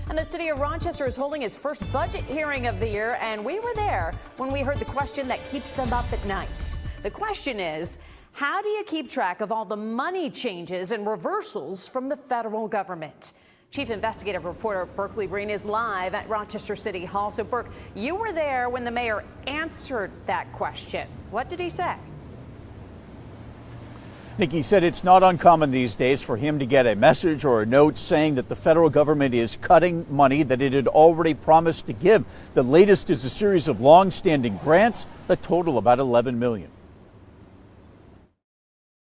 And the City of Rochester is holding its first budget hearing of the year, and we were there when we heard the question that keeps them up at night. The question is, how do you keep track of all the money changes and reversals from the federal government? Chief investigative reporter Berkeley Breen is live at Rochester City Hall. So, Burke, you were there when the mayor answered that question. What did he say? Nikki said it's not uncommon these days for him to get a message or a note saying that the federal government is cutting money that it had already promised to give. The latest is a series of long-standing grants that total about $11 million.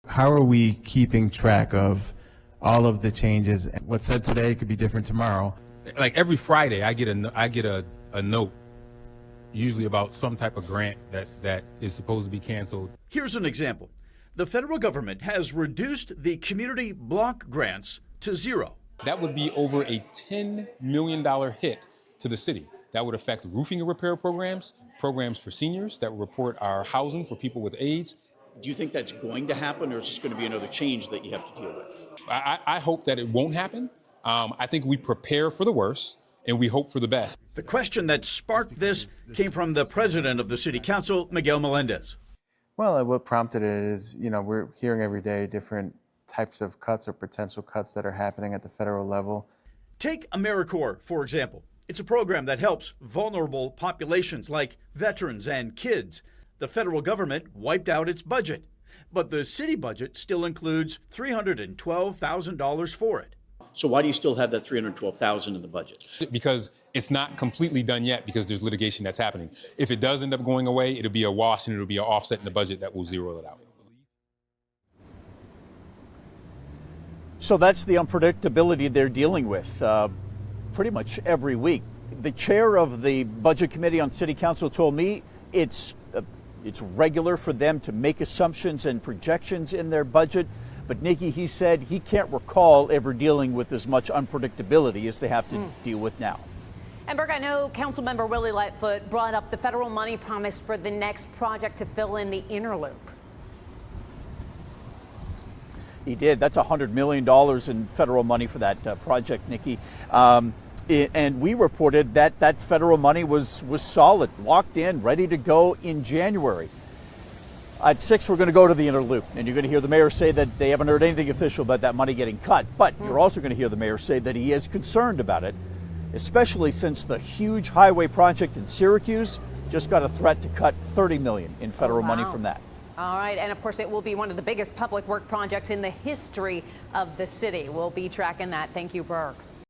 How are we keeping track of all of the changes? What's said today could be different tomorrow. Like every Friday, I get a note, usually about some type of grant that is supposed to be canceled. Here's an example. The federal government has reduced the community block grants to zero. That would be over a $10 million hit to the city. That would affect roofing and repair programs for seniors, that would report our housing for people with AIDS. Do you think that's going to happen, or is this going to be another change that you have to deal with? I hope that it won't happen. I think we prepare for the worst and we hope for the best. The question that sparked this came from the president of the City Council, Miguel Melendez. Well, what prompted it is, we're hearing every day different types of cuts or potential cuts that are happening at the federal level. Take AmeriCorps, for example. It's a program that helps vulnerable populations like veterans and kids. The federal government wiped out its budget, but the city budget still includes $312,000 for it. So why do you still have that $312,000 in the budget? Because it's not completely done yet, because there's litigation that's happening. If it does end up going away, it'll be a wash and it'll be an offset in the budget that will zero it out. So that's the unpredictability they're dealing with pretty much every week. The chair of the Budget Committee on City Council told me it's regular for them to make assumptions and projections in their budget. But Nikki, he said he can't recall ever dealing with as much unpredictability as they have to deal with now. And Burke, I know Councilmember Willie Lightfoot brought up the federal money promised for the next project to fill in the inner loop. He did. That's $100 million in federal money for that project, Nikki. And we reported that that federal money was solid, locked in, ready to go in January. At 6, we're going to go to the inner loop, and you're going to hear the mayor say that they haven't heard anything official about that money getting cut. But you're also going to hear the mayor say that he is concerned about it, especially since the huge highway project in Syracuse just got a threat to cut $30 million in federal money from that. All right, and of course it will be one of the biggest public work projects in the history of the city. We'll be tracking that. Thank you, Burke.